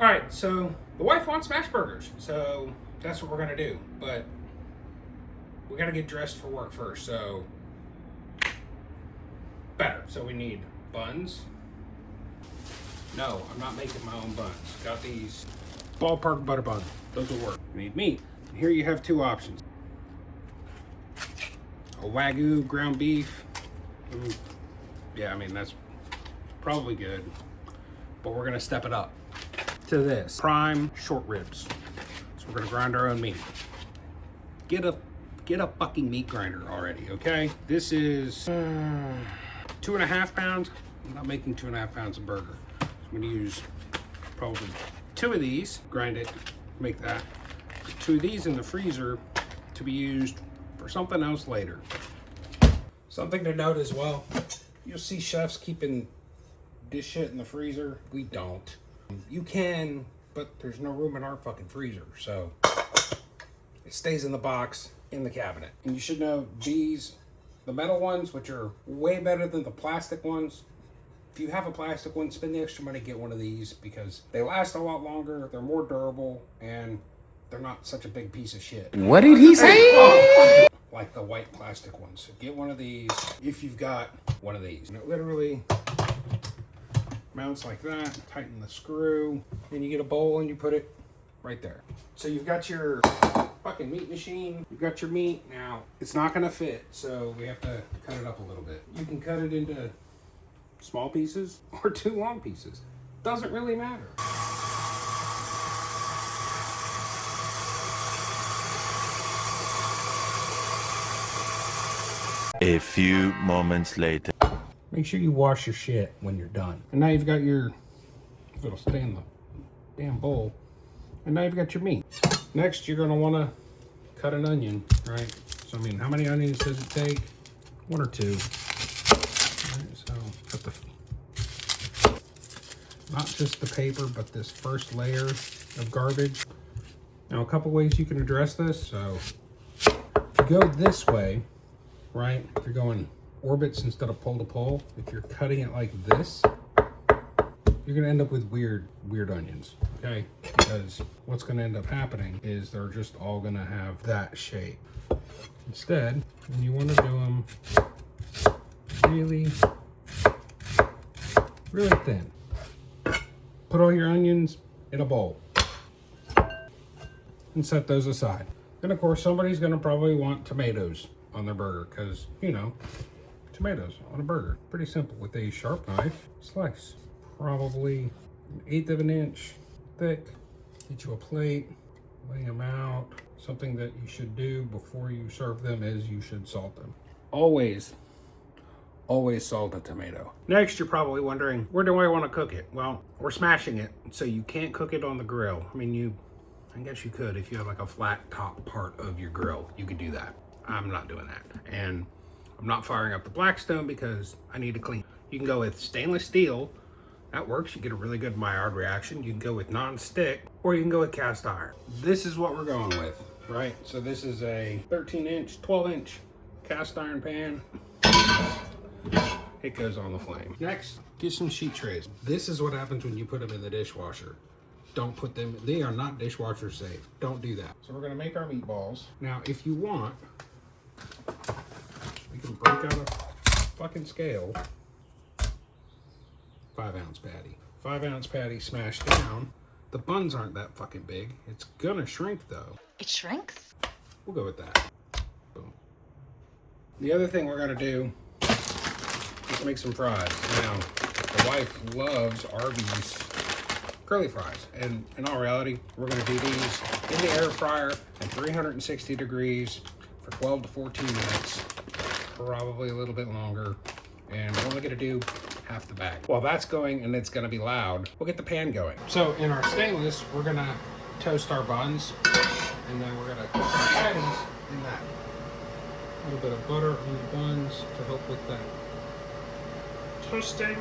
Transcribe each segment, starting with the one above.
All right, so the wife wants smash burgers, so that's what we're gonna do. But we gotta get dressed for work first, so better. So we need buns. No, I'm not making my own buns. Got these ballpark butter buns. Those will work. We need meat. And here you have two options. A Wagyu ground beef. Yeah, I mean, that's probably good. But we're gonna step it up to this prime short ribs. So we're gonna grind our own meat. Get a fucking meat grinder already, okay? This is 2.5 pounds. I'm not making 2.5 pounds of burger. So I'm gonna use probably 2 of these, grind it, make that. 2 of these in the freezer to be used for something else later. Something to note as well, you'll see chefs keeping this shit in the freezer. We don't. You can, but there's no room in our fucking freezer, so it stays in the box in the cabinet. And you should know these, the metal ones, which are way better than the plastic ones. If you have a plastic one, spend the extra money, get one of these, because they last a lot longer, they're more durable, and they're not such a big piece of shit. What did he say? Like the white plastic ones. So get one of these if you've got one of these. And it literally mounts like that, tighten the screw, then you get a bowl and you put it right there. So you've got your fucking meat machine, you've got your meat. Now, it's not gonna fit, so we have to cut it up a little bit. You can cut it into small pieces or 2 long pieces. Doesn't really matter. A few moments later. Make sure you wash your shit when you're done. And now you've got your, if it'll stay in the damn bowl. And now you've got your meat. Next, you're gonna wanna cut an onion, right? So, I mean, how many onions does it take? 1 or 2. All right, so, cut the, not just the paper, but this first layer of garbage. Now, a couple ways you can address this. So, if you go this way, right? If you're going orbits instead of pole to pole, if you're cutting it like this, you're gonna end up with weird onions, okay? Because what's gonna end up happening is they're just all gonna have that shape. Instead, when you wanna do them really, really thin, put all your onions in a bowl and set those aside. And of course, somebody's gonna probably want tomatoes on their burger, because, you know, tomatoes on a burger. Pretty simple. With a sharp knife, slice. Probably 1/8 of an inch thick. Get you a plate, lay them out. Something that you should do before you serve them is you should salt them. Always salt a tomato. Next, you're probably wondering, where do I want to cook it? Well, we're smashing it, so you can't cook it on the grill. I mean, I guess you could if you have like a flat top part of your grill. You could do that. I'm not doing that. And I'm not firing up the Blackstone because I need to clean. You can go with stainless steel. That works. You get a really good Maillard reaction. You can go with non-stick, or you can go with cast iron. This is what we're going with, right? So this is a 13-inch, 12-inch cast iron pan. It goes on the flame. Next, get some sheet trays. This is what happens when you put them in the dishwasher. Don't put them, they are not dishwasher safe. Don't do that. So we're gonna make our meatballs. Now, if you want, we can break out a fucking scale. 5-ounce patty. 5-ounce patty smashed down. The buns aren't that fucking big. It's gonna shrink though. It shrinks? We'll go with that. Boom. The other thing we're gonna do is make some fries. Now, the wife loves Arby's curly fries, and in all reality, we're gonna do these in the air fryer at 360 degrees for 12 to 14 minutes, probably a little bit longer, and we're only gonna do half the bag. While that's going and it's gonna be loud, we'll get the pan going. So in our stainless, we're gonna toast our buns, and then we're gonna cook our patties in that. A little bit of butter on the buns to help with that toasting.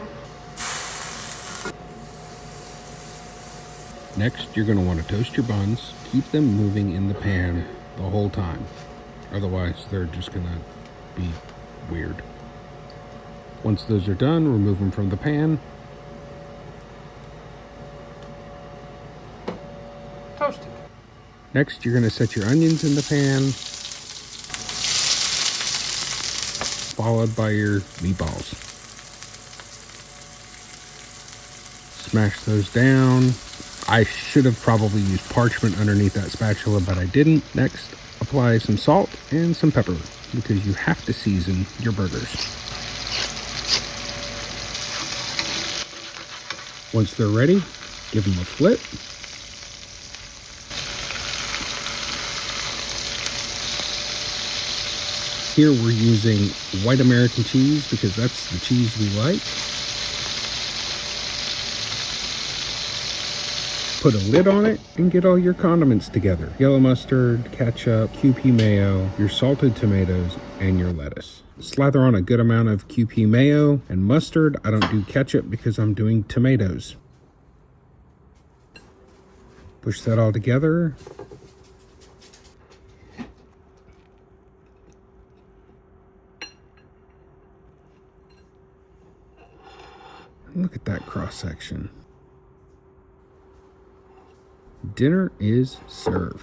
Next, you're going to want to toast your buns. Keep them moving in the pan the whole time. Otherwise, they're just going to be weird. Once those are done, remove them from the pan. toasted. Next, you're going to set your onions in the pan, followed by your meatballs. Smash those down. I should have probably used parchment underneath that spatula, but I didn't. Next, apply some salt and some pepper because you have to season your burgers. Once they're ready, give them a flip. Here we're using white American cheese because that's the cheese we like. Put a lid on it and get all your condiments together. Yellow mustard, ketchup, QP mayo, your salted tomatoes, and your lettuce. Slather on a good amount of QP mayo and mustard. I don't do ketchup because I'm doing tomatoes. Push that all together. Look at that cross section. Dinner is served.